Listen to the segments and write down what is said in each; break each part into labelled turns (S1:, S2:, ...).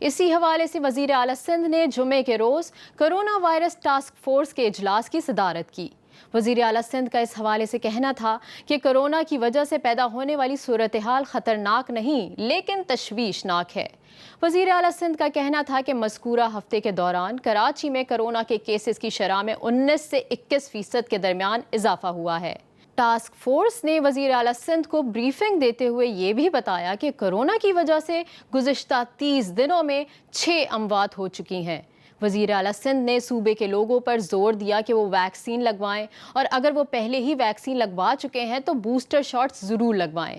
S1: اسی حوالے سے وزیر اعلیٰ سندھ نے جمعے کے روز کرونا وائرس ٹاسک فورس کے اجلاس کی صدارت کی۔ وزیر اعلیٰ سندھ کا اس حوالے سے کہنا تھا کہ کرونا کی وجہ سے پیدا ہونے والی صورتحال خطرناک نہیں لیکن تشویشناک ہے۔ وزیر اعلیٰ سندھ کا کہنا تھا کہ مذکورہ ہفتے کے دوران کراچی میں کرونا کے کیسز کی شرح میں 19 سے 21% کے درمیان اضافہ ہوا ہے۔ ٹاسک فورس نے وزیر اعلیٰ سندھ کو بریفنگ دیتے ہوئے یہ بھی بتایا کہ کرونا کی وجہ سے گزشتہ 30 دنوں میں 6 اموات ہو چکی ہیں۔ وزیر اعلیٰ سندھ نے صوبے کے لوگوں پر زور دیا کہ وہ ویکسین لگوائیں اور اگر وہ پہلے ہی ویکسین لگوا چکے ہیں تو بوسٹر شاٹس ضرور لگوائیں۔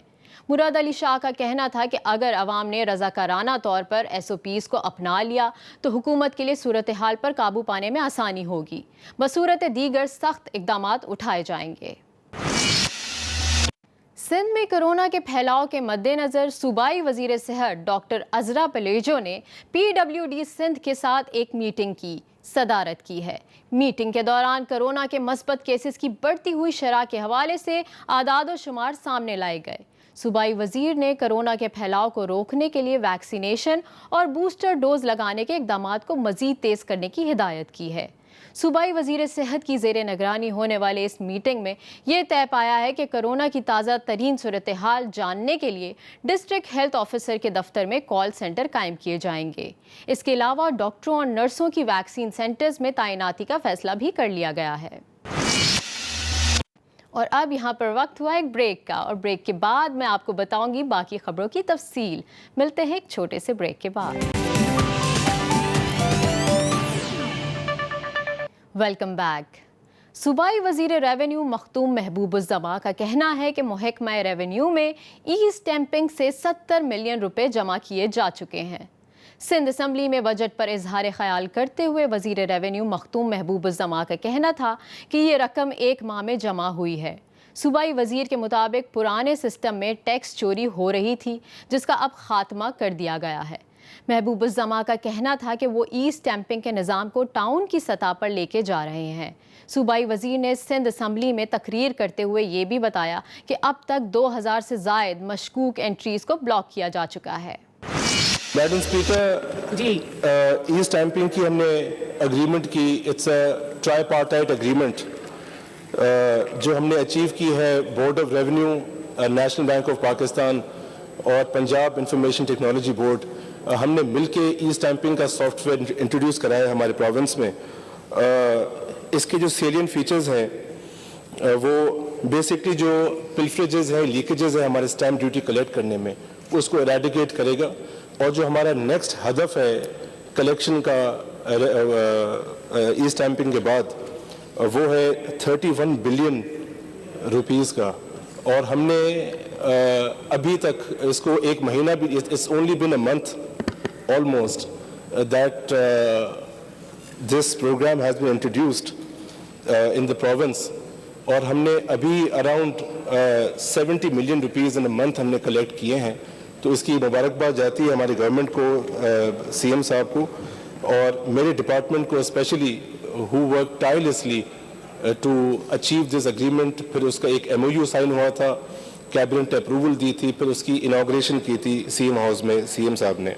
S1: مراد علی شاہ کا کہنا تھا کہ اگر عوام نے رضاکارانہ طور پر SOPs کو اپنا لیا تو حکومت کے لیے صورتحال پر قابو پانے میں آسانی ہوگی، بصورت دیگر سخت اقدامات اٹھائے جائیں گے۔ سندھ میں کرونا کے پھیلاؤ کے مد نظر صوبائی وزیر صحت ڈاکٹر عذرا پلیجو نے PWD سندھ کے ساتھ ایک میٹنگ کی صدارت کی ہے۔ میٹنگ کے دوران کرونا کے مثبت کیسز کی بڑھتی ہوئی شرح کے حوالے سے اعداد و شمار سامنے لائے گئے۔ صوبائی وزیر نے کرونا کے پھیلاؤ کو روکنے کے لیے ویکسینیشن اور بوسٹر ڈوز لگانے کے اقدامات کو مزید تیز کرنے کی ہدایت کی ہے۔ صوبائی وزیر صحت کی زیر نگرانی ہونے والے اس میٹنگ میں یہ طے پایا ہے کہ کرونا کی تازہ ترین صورتحال جاننے کے لیے ڈسٹرکٹ ہیلتھ آفیسر کے دفتر میں کال سینٹر قائم کیے جائیں گے۔ اس کے علاوہ ڈاکٹروں اور نرسوں کی ویکسین سینٹرز میں تعیناتی کا فیصلہ بھی کر لیا گیا ہے۔ اور اب یہاں پر وقت ہوا ایک بریک کا، اور بریک کے بعد میں آپ کو بتاؤں گی باقی خبروں کی تفصیل۔ ملتے ہیں ایک چھوٹے سے بریک کے بعد۔ Welcome back. صوبائی وزیر ریونیو مختوم محبوب الزماں کا کہنا ہے کہ محکمہ ریونیو میں ای اسٹیمپنگ سے 70 ملین روپے جمع کیے جا چکے ہیں۔ سندھ اسمبلی میں بجٹ پر اظہار خیال کرتے ہوئے وزیر ریونیو مختوم محبوب الزماں کا کہنا تھا کہ یہ رقم 1 ماہ میں جمع ہوئی ہے۔ صوبائی وزیر کے مطابق پرانے سسٹم میں ٹیکس چوری ہو رہی تھی جس کا اب خاتمہ کر دیا گیا ہے۔ محبوب الزماں کا کہنا تھا کہ وہ ای اسٹیمپنگ کے نظام کو ٹاؤن کی سطح پر لے کے جا رہے ہیں۔ صوبائی وزیر نے سندھ اسمبلی میں تقریر کرتے ہوئے یہ بھی بتایا کہ اب تک 2000 سے زائد مشکوک انٹریز کو بلاک کیا جا چکا ہے۔
S2: میڈم اسپیکر جی، ای اسٹیمپنگ کی ہم نے اگریمنٹ کی، it's a tripartite agreement جو ہم نے اچیو کی ہے board of revenue, national bank of Pakistan اور پنجاب انفارمیشن ٹیکنالوجی بورڈ، ہم نے مل کے ای اسٹیمپنگ کا سافٹ ویئر انٹروڈیوس کرایا ہے ہمارے پروونس میں۔ اس کے جو سیلین فیچرز ہیں وہ بیسکلی جو پلفریجز ہیں، لیکیجز ہیں ہمارے اسٹیمپ ڈیوٹی کلیکٹ کرنے میں، اس کو ایریڈیکیٹ کرے گا، اور جو ہمارا نیکسٹ ہدف ہے کلیکشن کا ای اسٹیمپنگ کے بعد وہ ہے 31 بلین روپیز کا، اور ہم نے ابھی تک اس کو 1 مہینہ بھی، it's only been a month almost that this program has been introduced in the province، اور ہم نے ابھی around 70 million rupees in a month ہم نے کلیکٹ کیے ہیں۔ تو اس کی مبارکباد جاتی ہے ہماری گورنمنٹ کو، CM صاحب کو، اور میرے ڈپارٹمنٹ کو especially who worked tirelessly to achieve this agreement۔ پھر اس کا ایک MOU سائن ہوا تھا، کیبنٹ اپروول دی تھی، پھر اس کی انوگریشن کی تھی CM ہاؤس میں CM صاحب نے۔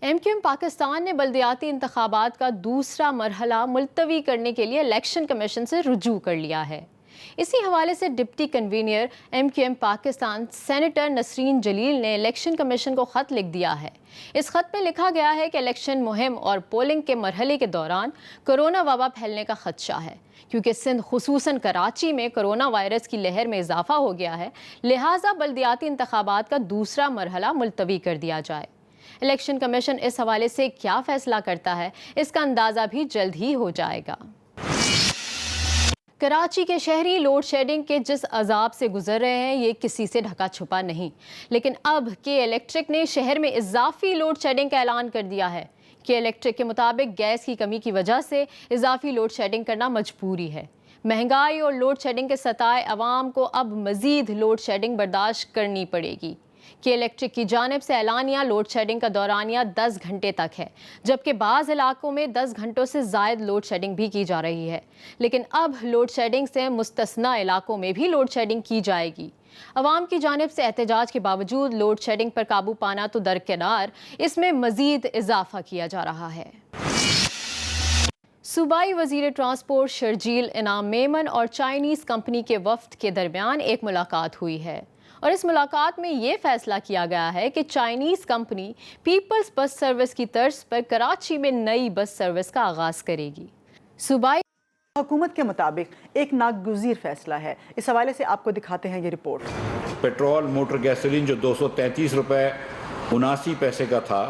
S1: MQM پاکستان نے بلدیاتی انتخابات کا دوسرا مرحلہ ملتوی کرنے کے لیے الیکشن کمیشن سے رجوع کر لیا ہے۔ اسی حوالے سے deputy convener MQM Pakistan senator Nasreen Jalil نے الیکشن کمیشن کو خط لکھ دیا ہے۔ اس خط میں لکھا گیا ہے کہ الیکشن مہم اور پولنگ کے مرحلے کے دوران کرونا وبا پھیلنے کا خدشہ ہے، کیونکہ سندھ خصوصاً کراچی میں کرونا وائرس کی لہر میں اضافہ ہو گیا ہے، لہٰذا بلدیاتی انتخابات کا دوسرا مرحلہ ملتوی کر دیا جائے۔ الیکشن کمیشن اس حوالے سے کیا فیصلہ کرتا ہے، اس کا اندازہ بھی جلد ہی ہو جائے گا۔ کراچی کے شہری لوڈ شیڈنگ کے جس عذاب سے گزر رہے ہیں یہ کسی سے ڈھکا چھپا نہیں، لیکن اب کے الیکٹرک نے شہر میں اضافی لوڈ شیڈنگ کا اعلان کر دیا ہے۔ کے الیکٹرک کے مطابق گیس کی کمی کی وجہ سے اضافی لوڈ شیڈنگ کرنا مجبوری ہے۔ مہنگائی اور لوڈ شیڈنگ کے ستائے عوام کو اب مزید لوڈ شیڈنگ برداشت کرنی پڑے گی۔ کہ الیکٹرک کی جانب سے اعلانیہ لوڈ شیڈنگ کا دورانیہ 10 گھنٹے تک ہے، جبکہ بعض علاقوں میں 10 گھنٹوں سے زائد لوڈ شیڈنگ بھی کی جا رہی ہے، لیکن اب لوڈ شیڈنگ سے مستثنی علاقوں میں بھی لوڈ شیڈنگ کی جائے گی۔ عوام کی جانب سے احتجاج کے باوجود لوڈ شیڈنگ پر قابو پانا تو درکنار، اس میں مزید اضافہ کیا جا رہا ہے۔ صوبائی وزیر ٹرانسپورٹ شرجیل انعام میمن اور چائنیز کمپنی کے وفد کے درمیان ایک ملاقات ہوئی ہے، اور اس ملاقات میں یہ فیصلہ کیا گیا ہے کہ Chinese company peoples bus service کی طرز پر کراچی میں نئی بس سروس کا آغاز کرے گی۔ صوبائی
S3: حکومت کے مطابق ایک ناگزیر فیصلہ ہے۔ اس حوالے سے آپ کو دکھاتے ہیں یہ رپورٹ۔
S4: پیٹرول موٹر گیسولین جو 233 روپے 79 پیسے کا تھا،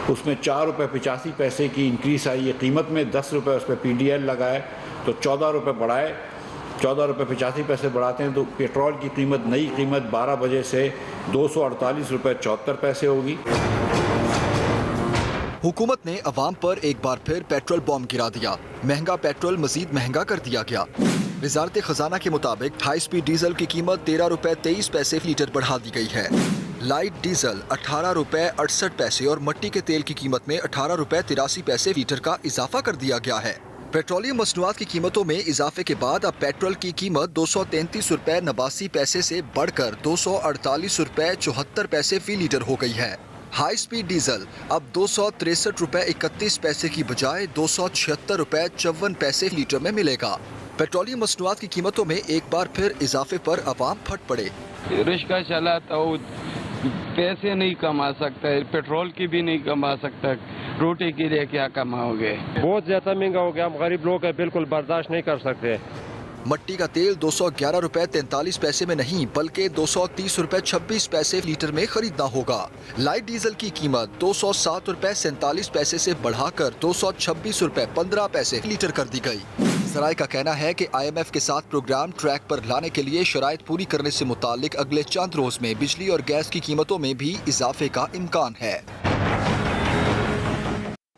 S4: اس میں 4 روپے 85 پیسے کی انکریس آئی ہے قیمت میں، 10 روپے اس پہ پی ڈی ایل لگائے تو 14 روپے بڑھائے، 14 روپے 85 پیسے بڑھاتے ہیں تو پیٹرول کی قیمت، نئی قیمت 12 بجے سے 248 روپے 74 پیسے ہوگی۔
S5: حکومت نے عوام پر ایک بار پھر پیٹرول بم گرا دیا، مہنگا پیٹرول مزید مہنگا کر دیا گیا۔ وزارت خزانہ کے مطابق ہائی سپیڈ ڈیزل کی قیمت 13 روپے 23 پیسے فی لیٹر بڑھا دی گئی ہے، لائٹ ڈیزل 18 روپے 68 پیسے اور مٹی کے تیل کی قیمت میں 18 روپے 83 پیسے فی لیٹر کا اضافہ کر دیا گیا ہے۔ پیٹرولیم مصنوعات کی قیمتوں میں اضافے کے بعد اب پیٹرول کی قیمت 233 روپے 89 پیسے سے بڑھ کر 248 روپے 74 پیسے فی لیٹر ہو گئی ہے۔ ہائی سپیڈ ڈیزل اب 263 روپے 31 پیسے کی بجائے 276 روپے 54 پیسے لیٹر میں ملے گا۔ پیٹرولیم مصنوعات کی قیمتوں میں ایک بار پھر اضافے پر عوام پھٹ پڑے۔
S6: رکشہ چلاتا ہوں، پیسے نہیں کما سکتا، پیٹرول کی بھی نہیں کما سکتا، روٹی کے لیے کیا کماؤ گے؟
S7: بہت زیادہ مہنگا ہو گیا، ہم غریب لوگ ہیں، بالکل برداشت نہیں کر سکتے۔
S5: مٹی کا تیل 211 روپے 43 پیسے میں نہیں بلکہ 230 روپے 26 پیسے لیٹر میں خریدنا ہوگا۔ لائٹ ڈیزل کی قیمت 207 روپے 47 پیسے سے بڑھا کر 226 روپے 15 پیسے لیٹر کر دی گئی۔ ذرائع کا کہنا ہے کہ آئی ایم ایف کے ساتھ پروگرام ٹریک پر لانے کے لیے شرائط پوری کرنے سے متعلق اگلے چند روز میں بجلی اور گیس کی قیمتوں میں بھی اضافے کا امکان ہے۔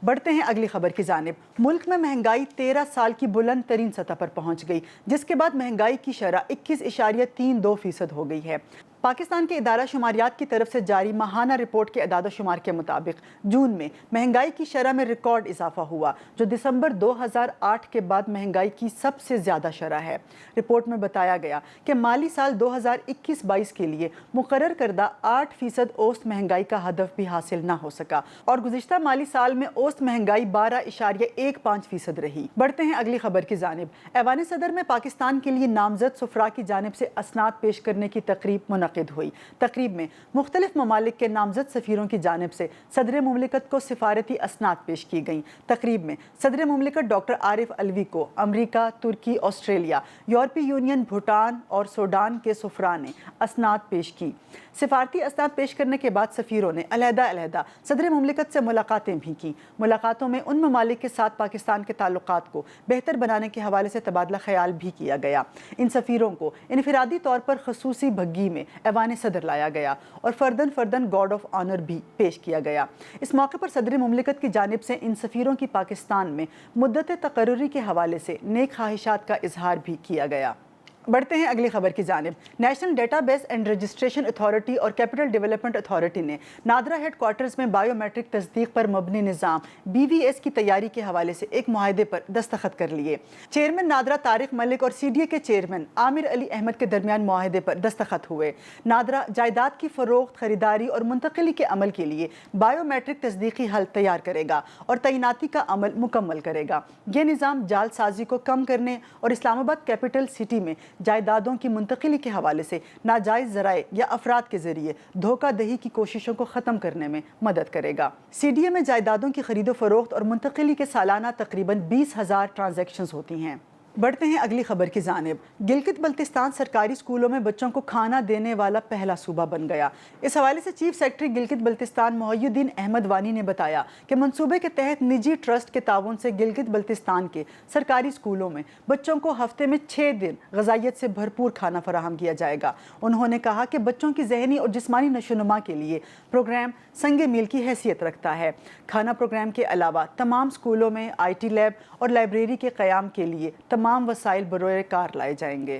S3: بڑھتے ہیں اگلی خبر کی جانب۔ ملک میں مہنگائی 13 سال کی بلند ترین سطح پر پہنچ گئی، جس کے بعد مہنگائی کی شرح 21.32% ہو گئی ہے۔ پاکستان کے ادارہ شماریات کی طرف سے جاری ماہانہ رپورٹ کے اعداد و شمار کے مطابق جون میں مہنگائی کی شرح میں ریکارڈ اضافہ ہوا، جو دسمبر 2008 کے بعد مہنگائی کی سب سے زیادہ شرح ہے۔ رپورٹ میں بتایا گیا کہ مالی سال 2021-22 کے لیے مقرر کردہ 8% اوسط مہنگائی کا ہدف بھی حاصل نہ ہو سکا، اور گزشتہ مالی سال میں اوسط مہنگائی 12.15% رہی۔ بڑھتے ہیں اگلی خبر کی جانب۔ ایوان صدر میں پاکستان کے لیے نامزد سفراء کی جانب سے اسناد پیش کرنے کی تقریب منعقد ہوئی۔ تقریب میں مختلف ممالک کے نامزد سفیروں کی جانب سے صدر مملکت کو سفارتی اسناد پیش کی گئیں۔ تقریب میں صدر مملکت ڈاکٹر عارف علوی کو امریکہ، ترکی، آسٹریلیا، یورپی یونین، بھوٹان اور سوڈان کے سفراء نے اسناد پیش کی۔ سفارتی اسناد پیش کرنے کے بعد سفیروں نے علیحدہ صدر مملکت سے ملاقاتیں بھی کی۔ ملاقاتوں میں ان ممالک کے ساتھ پاکستان کے تعلقات کو بہتر بنانے کے حوالے سے تبادلہ خیال بھی کیا گیا۔ ان سفیروں کو انفرادی طور پر خصوصی بھگی میں ایوان صدر لایا گیا اور فردن گارڈ آف آنر بھی پیش کیا گیا۔ اس موقع پر صدر مملکت کی جانب سے ان سفیروں کی پاکستان میں مدت تقرری کے حوالے سے نیک خواہشات کا اظہار بھی کیا گیا۔ بڑھتے ہیں اگلی خبر کی جانب۔ National data base and registration authority اور کیپٹل ڈیولپمنٹ اتھارٹی نے نادرا ہیڈ کوارٹرز میں بائیو میٹرک تصدیق پر مبنی نظام BVS کی تیاری کے حوالے سے ایک معاہدے پر دستخط کر لیے۔ چیئرمین نادرا طارق ملک اور CDA کے چیئرمین عامر علی احمد کے درمیان معاہدے پر دستخط ہوئے۔ نادرا جائیداد کی فروخت، خریداری اور منتقلی کے عمل کے لیے بائیو میٹرک تصدیقی حل تیار کرے گا اور تعیناتی کا عمل مکمل کرے گا۔ یہ نظام جعل سازی کو کم کرنے اور اسلام آباد کیپٹل سٹی میں جائیدادوں کی منتقلی کے حوالے سے ناجائز ذرائع یا افراد کے ذریعے دھوکہ دہی کی کوششوں کو ختم کرنے میں مدد کرے گا۔ CDA میں جائیدادوں کی خرید و فروخت اور منتقلی کے سالانہ تقریباً 20,000 ٹرانزیکشنز ہوتی ہیں۔ بڑھتے ہیں اگلی خبر کی جانب۔ گلگت بلتستان سرکاری اسکولوں میں بچوں کو کھانا دینے والا پہلا صوبہ بن گیا۔ اس حوالے سے چیف سیکرٹری گلگت بلتستان محی الدین احمد وانی نے بتایا کہ منصوبے کے تحت نجی ٹرسٹ کے تعاون سے گلگت بلتستان کے سرکاری اسکولوں میں بچوں کو ہفتے میں 6 دن غذائیت سے بھرپور کھانا فراہم کیا جائے گا۔ انہوں نے کہا کہ بچوں کی ذہنی اور جسمانی نشوونما کے لیے پروگرام سنگ میل کی حیثیت رکھتا ہے۔ کھانا پروگرام کے علاوہ تمام اسکولوں میں IT لیب اور لائبریری کے قیام کے لیے تمام وسائل بروئے کار لائے جائیں گے۔